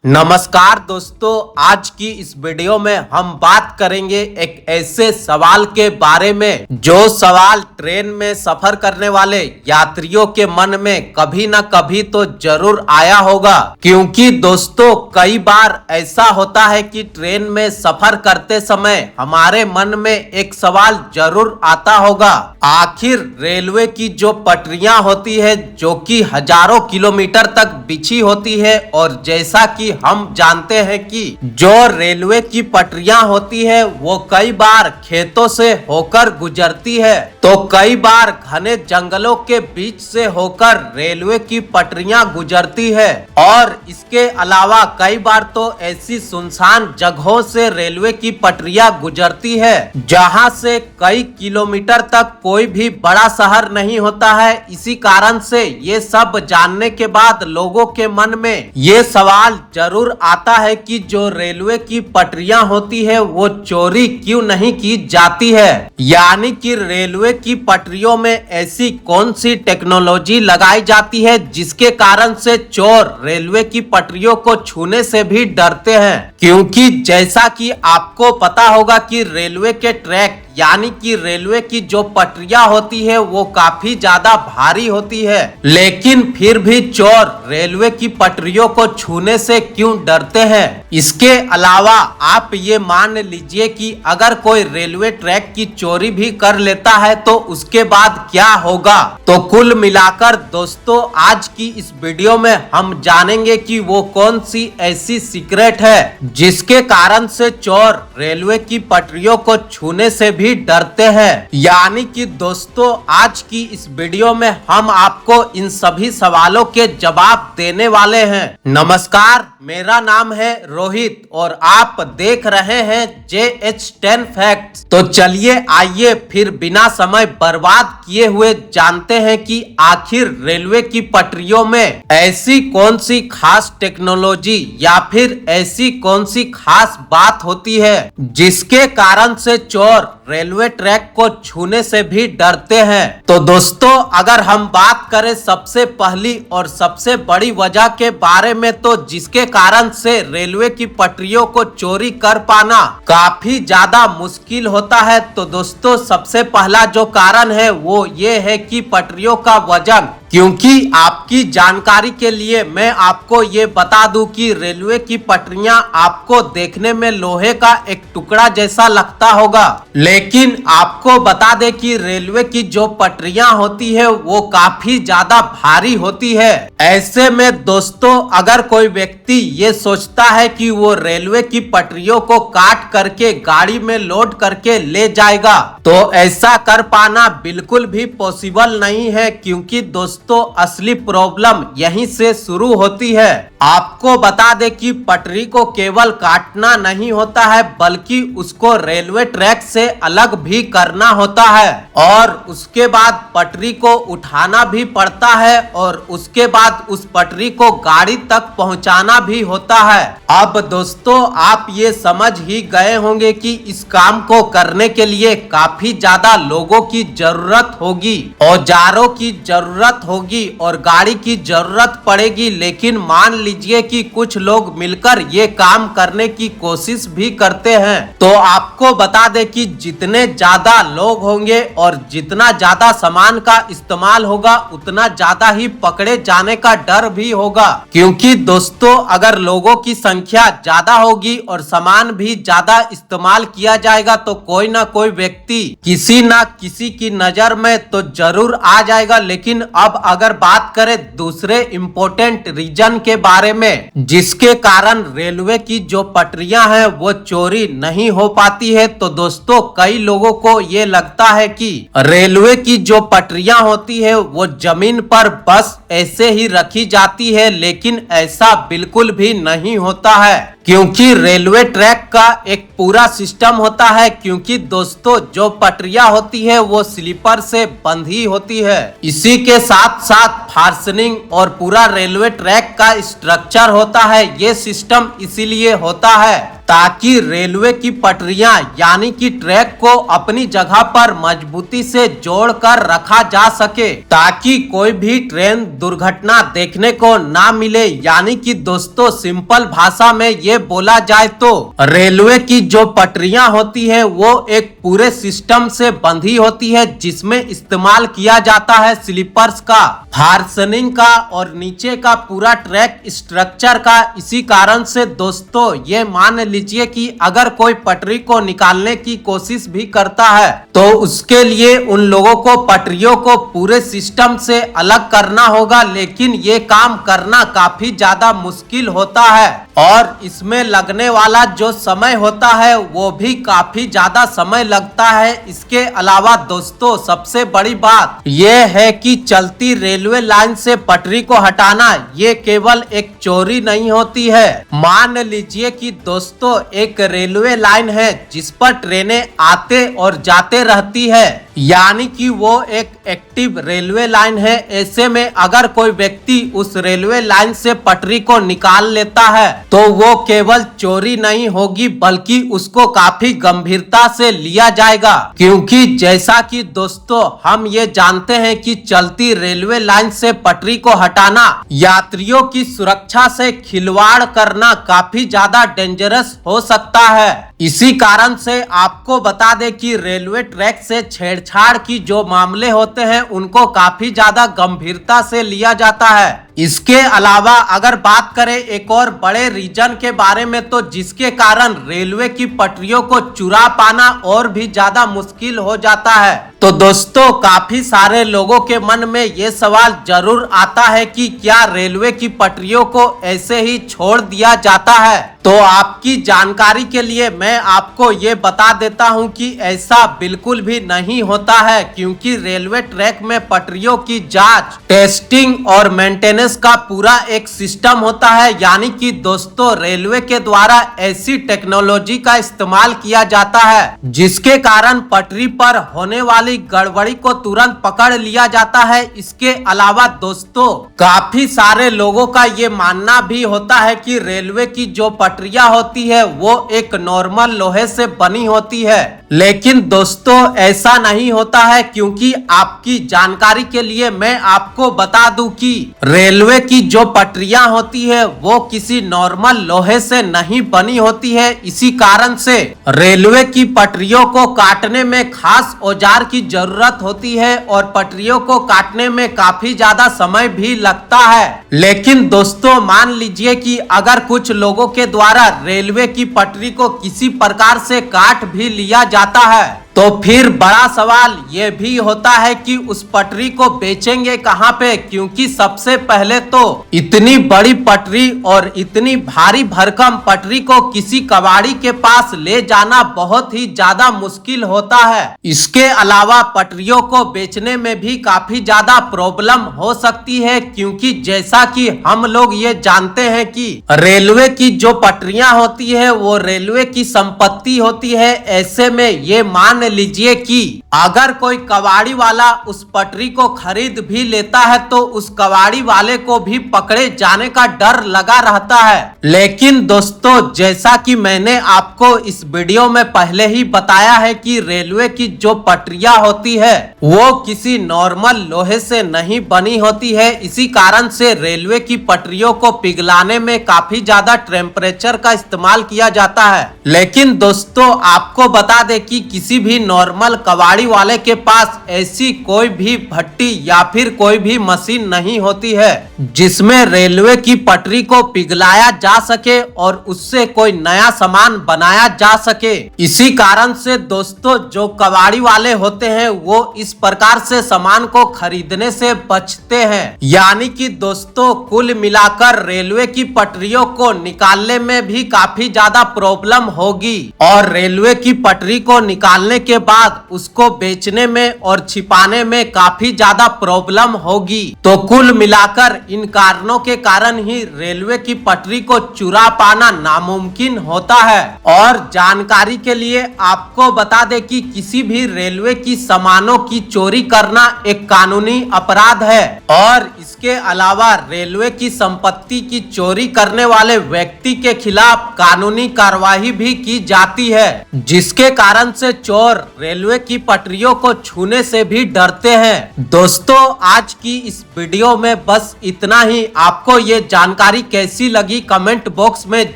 नमस्कार दोस्तों, आज की इस वीडियो में हम बात करेंगे एक ऐसे सवाल के बारे में जो सवाल ट्रेन में सफर करने वाले यात्रियों के मन में कभी ना कभी तो जरूर आया होगा। क्योंकि दोस्तों कई बार ऐसा होता है कि ट्रेन में सफर करते समय हमारे मन में एक सवाल जरूर आता होगा, आखिर रेलवे की जो पटरियां होती है जो कि हजारों किलोमीटर तक बिछी होती है, और जैसा कि हम जानते हैं कि जो रेलवे की पटरियां होती है वो कई बार खेतों से होकर गुजरती है, तो कई बार घने जंगलों के बीच से होकर रेलवे की पटरियां गुजरती है। और इसके अलावा कई बार तो ऐसी सुनसान जगहों से रेलवे की पटरियां गुजरती है जहां से कई किलोमीटर तक कोई भी बड़ा शहर नहीं होता है। इसी कारण से ये सब जानने के बाद लोगों के मन में ये सवाल जरूर आता है कि जो रेलवे की पटरियां होती है वो चोरी क्यों नहीं की जाती है, यानी कि रेलवे की पटरियों में ऐसी कौन सी टेक्नोलॉजी लगाई जाती है जिसके कारण से चोर रेलवे की पटरियों को छूने से भी डरते हैं। क्योंकि जैसा कि आपको पता होगा कि रेलवे के ट्रैक यानी कि रेलवे की जो पटरियां होती है वो काफी ज्यादा भारी होती है, लेकिन फिर भी चोर रेलवे की पटरियों को छूने से क्यों डरते हैं। इसके अलावा आप ये मान लीजिए कि अगर कोई रेलवे ट्रैक की चोरी भी कर लेता है तो उसके बाद क्या होगा। तो कुल मिलाकर दोस्तों आज की इस वीडियो में हम जानेंगे कि वो कौन सी ऐसी सीक्रेट है जिसके कारण से चोर रेलवे की पटरियों को छूने से भी डरते हैं। यानी कि दोस्तों आज की इस वीडियो में हम आपको इन सभी सवालों के जवाब देने वाले हैं। नमस्कार, मेरा नाम है रोहित और आप देख रहे हैं JH10 फैक्ट्स। तो चलिए आइए फिर बिना समय बर्बाद किए हुए जानते हैं कि आखिर रेलवे की पटरियों में ऐसी कौन सी खास टेक्नोलॉजी या फिर ऐसी कौन सी खास बात होती है जिसके कारण से चोर रेलवे ट्रैक को छूने से भी डरते हैं। तो दोस्तों अगर हम बात करें सबसे पहली और सबसे बड़ी वजह के बारे में, तो जिसके कारण से रेलवे की पटरियों को चोरी कर पाना काफी ज्यादा मुश्किल होता है, तो दोस्तों सबसे पहला जो कारण है वो ये है कि पटरियों का वजन। क्योंकि आपकी जानकारी के लिए मैं आपको ये बता दूं कि रेलवे की पटरियां आपको देखने में लोहे का एक टुकड़ा जैसा लगता होगा, लेकिन आपको बता दें कि रेलवे की जो पटरियां होती है वो काफी ज्यादा भारी होती है। ऐसे में दोस्तों अगर कोई व्यक्ति ये सोचता है कि वो रेलवे की पटरियों को काट करके गाड़ी में लोड करके ले जाएगा, तो ऐसा कर पाना बिल्कुल भी पॉसिबल नहीं है। क्योंकि दोस्तों असली प्रॉब्लम यहीं से शुरू होती है। आपको बता दें कि पटरी को केवल काटना नहीं होता है बल्कि उसको रेलवे ट्रैक से अलग भी करना होता है, और उसके बाद पटरी को उठाना भी पड़ता है, और उसके बाद उस पटरी को गाड़ी तक पहुंचाना भी होता है। अब दोस्तों आप ये समझ ही गए होंगे कि इस काम को करने के लिए काफी ज्यादा लोगों की जरूरत होगी, औजारों की जरूरत होगी और गाड़ी की जरूरत पड़ेगी। लेकिन मान लीजिए कि कुछ लोग मिलकर ये काम करने की कोशिश भी करते हैं, तो आपको बता दें कि जितने ज्यादा लोग होंगे और जितना ज्यादा सामान का इस्तेमाल होगा उतना ज्यादा ही पकड़े जाने का डर भी होगा। क्योंकि दोस्तों अगर लोगों की संख्या ज्यादा होगी और सामान भी ज्यादा इस्तेमाल किया जाएगा तो कोई ना कोई व्यक्ति किसी ना किसी की नजर में तो जरूर आ जाएगा। लेकिन अब अगर बात करें दूसरे इम्पोर्टेंट रीजन के बारे में जिसके कारण रेलवे की जो पटरियां हैं वो चोरी नहीं हो पाती है, तो दोस्तों कई लोगों को ये लगता है कि रेलवे की जो पटरियां होती है वो जमीन पर बस ऐसे ही रखी जाती है, लेकिन ऐसा बिल्कुल भी नहीं होता है। क्योंकि रेलवे ट्रैक का एक पूरा सिस्टम होता है। क्योंकि दोस्तों जो पटरियां होती है वो स्लीपर से बंधी होती है, इसी के साथ साथ फार्सनिंग और पूरा रेलवे ट्रैक का स्ट्रक्चर होता है। ये सिस्टम इसीलिए होता है ताकि रेलवे की पटरियां यानी कि ट्रैक को अपनी जगह पर मजबूती से जोड़कर रखा जा सके, ताकि कोई भी ट्रेन दुर्घटना देखने को ना मिले। यानी कि दोस्तों सिंपल भाषा में ये बोला जाए तो रेलवे की जो पटरियां होती है वो एक पूरे सिस्टम से बंधी होती है, जिसमें इस्तेमाल किया जाता है स्लीपर्स का, फार्सनिंग का और नीचे का पूरा ट्रैक स्ट्रक्चर का। इसी कारण से दोस्तों ये मान लीजिए कि अगर कोई पटरी को निकालने की कोशिश भी करता है तो उसके लिए उन लोगों को पटरियों को पूरे सिस्टम से अलग करना होगा, लेकिन ये काम करना काफी ज्यादा मुश्किल होता है और इसमें लगने वाला जो समय होता है वो भी काफी ज्यादा समय लगता है। इसके अलावा दोस्तों सबसे बड़ी बात यह है कि चलती रेलवे लाइन से पटरी को हटाना ये केवल एक चोरी नहीं होती है। मान लीजिए कि दोस्तों एक रेलवे लाइन है जिस पर ट्रेनें आते और जाते रहती है, यानी कि वो एक एक्टिव रेलवे लाइन है। ऐसे में अगर कोई व्यक्ति उस रेलवे लाइन से पटरी को निकाल लेता है तो वो केवल चोरी नहीं होगी बल्कि उसको काफी गंभीरता से लिया जाएगा, क्योंकि जैसा कि दोस्तों हम ये जानते हैं कि चलती रेलवे लाइन से पटरी को हटाना यात्रियों की सुरक्षा से खिलवाड़ करना काफी ज्यादा डेंजरस हो सकता है। इसी कारण से आपको बता दें कि रेलवे ट्रैक से छेड़छाड़ की जो मामले होते हैं उनको काफी ज्यादा गंभीरता से लिया जाता है। इसके अलावा अगर बात करें एक और बड़े रीजन के बारे में तो जिसके कारण रेलवे की पटरियों को चुरा पाना और भी ज्यादा मुश्किल हो जाता है, तो दोस्तों काफी सारे लोगों के मन में ये सवाल जरूर आता है कि क्या रेलवे की पटरियों को ऐसे ही छोड़ दिया जाता है। तो आपकी जानकारी के लिए मैं आपको ये बता देता हूँ कि ऐसा बिल्कुल भी नहीं होता है, क्योंकि रेलवे ट्रैक में पटरियों की जांच, टेस्टिंग और मेंटेनेंस का पूरा एक सिस्टम होता है। यानी कि दोस्तों रेलवे के द्वारा ऐसी टेक्नोलॉजी का इस्तेमाल किया जाता है जिसके कारण पटरी पर होने वाली गड़बड़ी को तुरंत पकड़ लिया जाता है। इसके अलावा दोस्तों काफी सारे लोगों का ये मानना भी होता है कि रेलवे की जो पटरियां होती है वो एक नॉर्मल लोहे से बनी होती है, लेकिन दोस्तों ऐसा नहीं होता है, क्योंकि आपकी जानकारी के लिए मैं आपको बता दूं कि रेलवे की जो पटरियां होती है वो किसी नॉर्मल लोहे से नहीं बनी होती है। इसी कारण से रेलवे की पटरियों को काटने में खास औजार की जरूरत होती है और पटरियों को काटने में काफी ज्यादा समय भी लगता है। लेकिन दोस्तों मान लीजिए कि अगर कुछ लोगों के द्वारा रेलवे की पटरी को किसी प्रकार से काट भी लिया जाता है तो फिर बड़ा सवाल ये भी होता है कि उस पटरी को बेचेंगे कहाँ पे, क्योंकि सबसे पहले तो इतनी बड़ी पटरी और इतनी भारी भरकम पटरी को किसी कबाड़ी के पास ले जाना बहुत ही ज्यादा मुश्किल होता है। इसके अलावा पटरियों को बेचने में भी काफी ज्यादा प्रॉब्लम हो सकती है, क्योंकि जैसा कि हम लोग ये जानते हैं कि रेलवे की जो पटरियां होती है वो रेलवे की संपत्ति होती है। ऐसे में ये मान लीजिए कि अगर कोई कबाड़ी वाला उस पटरी को खरीद भी लेता है तो उस कबाड़ी वाले को भी पकड़े जाने का डर लगा रहता है। लेकिन दोस्तों जैसा कि मैंने आपको इस वीडियो में पहले ही बताया है कि रेलवे की जो पटरियां होती है वो किसी नॉर्मल लोहे से नहीं बनी होती है। इसी कारण से रेलवे की पटरियों को पिघलाने में काफी ज्यादा टेम्परेचर का इस्तेमाल किया जाता है। लेकिन दोस्तों आपको बता दें कि किसी भी नॉर्मल कबाड़ी वाले के पास ऐसी कोई भी भट्टी या फिर कोई भी मशीन नहीं होती है जिसमें रेलवे की पटरी को पिघलाया जा सके और उससे कोई नया सामान बनाया जा सके। इसी कारण से दोस्तों जो कबाड़ी वाले होते हैं वो इस प्रकार से सामान को खरीदने से बचते हैं। यानी कि दोस्तों कुल मिलाकर रेलवे की पटरियों को निकालने में भी काफी ज्यादा प्रॉब्लम होगी और रेलवे की पटरी को निकालने के बाद उसको बेचने में और छिपाने में काफी ज्यादा प्रॉब्लम होगी। तो कुल मिलाकर इन कारणों के कारण ही रेलवे की पटरी को चुरा पाना नामुमकिन होता है। और जानकारी के लिए आपको बता दें कि किसी भी रेलवे की सामानों की चोरी करना एक कानूनी अपराध है और इसके अलावा रेलवे की संपत्ति की चोरी करने वाले व्यक्ति के खिलाफ कानूनी कार्रवाई भी की जाती है, जिसके कारण से चोर रेलवे की पटरियों को छूने से भी डरते हैं। दोस्तों, आज की इस वीडियो में बस इतना ही। आपको ये जानकारी कैसी लगी कमेंट बॉक्स में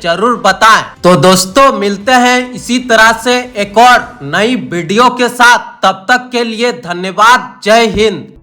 जरूर बताएं। तो दोस्तों, मिलते हैं इसी तरह से एक और नई वीडियो के साथ। तब तक के लिए धन्यवाद। जय हिंद।